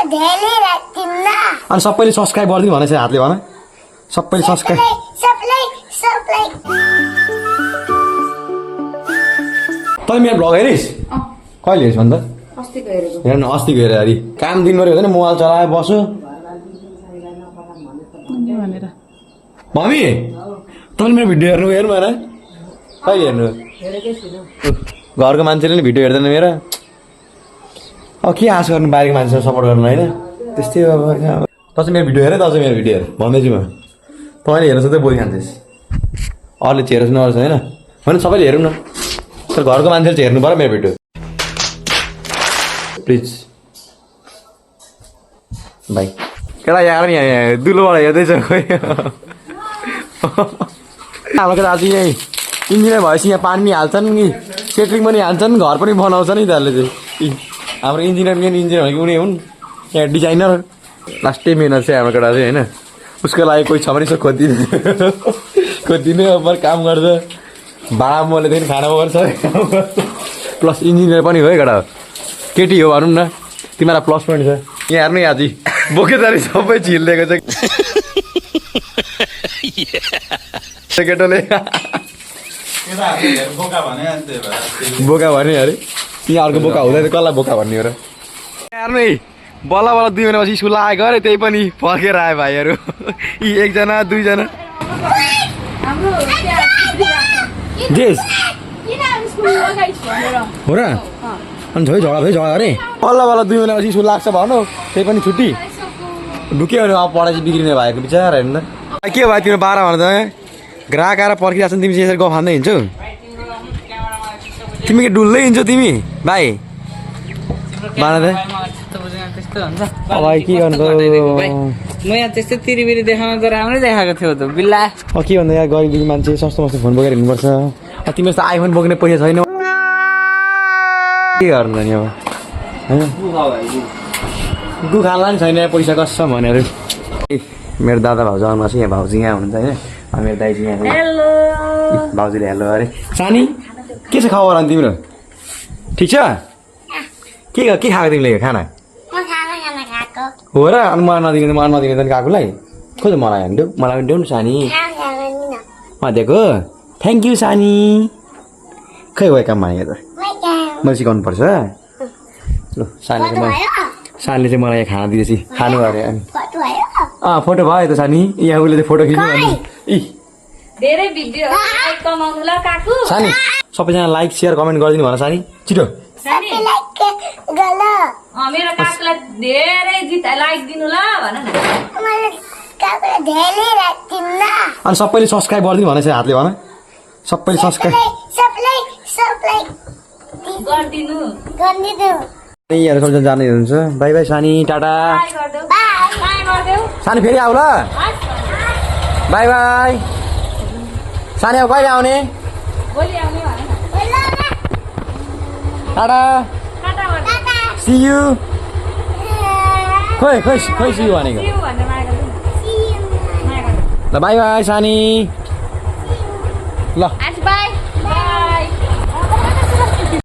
अनि सबैले सब्स्क्राइब गरिदिनु भनेछ हातले भन सबैले सब्स्क्राइब तँ मेरो भ्लग हेरिस् कहिले हेरिस् भन्दा हेर न अस्ति गएर अरे काम दिनभरि हुँदैन मोबाइल चलाएर बस्यो मम्मी तैँले मेरो भिडियो हेर्नु भएन कहिले हेर्नु घरको मान्छेले नि भिडियो हेर्दैन मेरो अब के आश गर्नु बाहिरको मान्छेलाई सपोर्ट गर्नु होइन त्यस्तै अब त चाहिँ मेरो भिडियो हेर त चाहिँ मेरो भिडियो हेर भन्दैछु म तैँले हेर्नु सधैँ बोली खान्छस् अरूले चाहिँ हेर्नुहोस् नहोस् होइन होइन सबैले हेरौँ न तर घरको मान्छेले चाहिँ हेर्नु पऱ्यो मेरो भिडियो प्लिज भाइ केटा यहाँ यहाँ दुलोबाट हेर्दैछ खोइ हाम्रो केटा आज यहीँ इन्जिनियर भएपछि यहाँ पानी पनि हाल्छन् कि सेट्रिङ पनि हाल्छन् घर पनि बनाउँछ नि त्यसले चाहिँ हाम्रो इन्जिनियर मेन इन्जिनियर भनेको उनी हुन् यहाँ डिजाइनर लास्टै मेहनत चाहिँ हाम्रो केटा चाहिँ होइन उसको लागि कोही छ भने यसो खोजिदिने अब काम गर्छ भाडा मोलेदेखि खाना गर्छ प्लस इन्जिनियर पनि हो है केटा केटी हो भनौँ न तिमीलाई प्लस पोइन्ट छ यहाँ हेर्नु आज बोकेदारी सबै झिलिदिएको छ केटोले बोका भने अरे यहाँ अर्को बोका हुँदैन कसलाई बोका भन्ने हो र हेर्नु है बल्ल बल्ल 2 महिनापछि स्कुल आएको अरे त्यही पनि फर्केर आयो भाइहरू यी एकजना दुईजना जेस हो र अनि झगडा अरे बल्ल बल्ल 2 महिनापछि स्कुल लाग्छ भनौँ त्यही पनि छुट्टी ढुक्यो भने अब पढाइ चाहिँ बिग्रिने भएको बिचार हेर्नु त के भयो तिम्रो 12 भने त ग्राहक आएर पर्खिरहेको छ तिमी चाहिँ यसरी गफ हान्दै हिँड्छौ तिमी के डुल्दै हिँड्छौ तिमी भाइ बाना त भाइ के गर्नु म यहाँ त्यस्तो तिरिबिरी देखाउन त राम्रै देखाएको थियो त बिल्ला के भन्दा यहाँ गरिब मान्छे सस्तो मस्तो फोन बोकेर हिँड्नुपर्छ तिम्रो जस्तो आइफोन बोक्ने पैसा छैन के गर्नु नि अब होइन गु खाला नि छैन पैसा कसम भनेर मेरो दादा भाउजू आउनु छ यहाँ भाउजू यहाँ हुनुहुन्छ होइन मेरो दाइजी यहाँ भाउजूले हेलो अरे सानी के छ खबर अनि तिम्रो ठिक छ के खाएको तिमीले खाना हो र अनि मलाई नदिने त काकुलाई खोइ त मलाई हान्देऊ मलाई पनि देऊ न सानी दिएको थ्याङ्क यू सानी खै गयो काम मानेको त मैले सिकाउनु पर्छ ल सानीले चाहिँ मलाई खाना दिएपछि खानु अरे अनि फोटो भयो त सानी यहाँ उसले चाहिँ फोटो खिच्नु सानी सबैजना लाइक सेयर कमेन्ट गरिदिनु भन सानी छिटो मेरो काकुलाई धेरै लाइक दिनु ल भन न अनि सबैले सब्स्क्राइब गरिदिनु भनेछ हातले भन सबैले सब्स्क्राइब गरिदिनु यहाँहरू सबैजना जाने हुनुहुन्छ बाई बाई सानी टाटा सानी फेरि आऊ ल बाई बाई सानी अब कहिले आउने टाटा सी यू खोइ सी यू भनेको ल बाई बाई सानी ल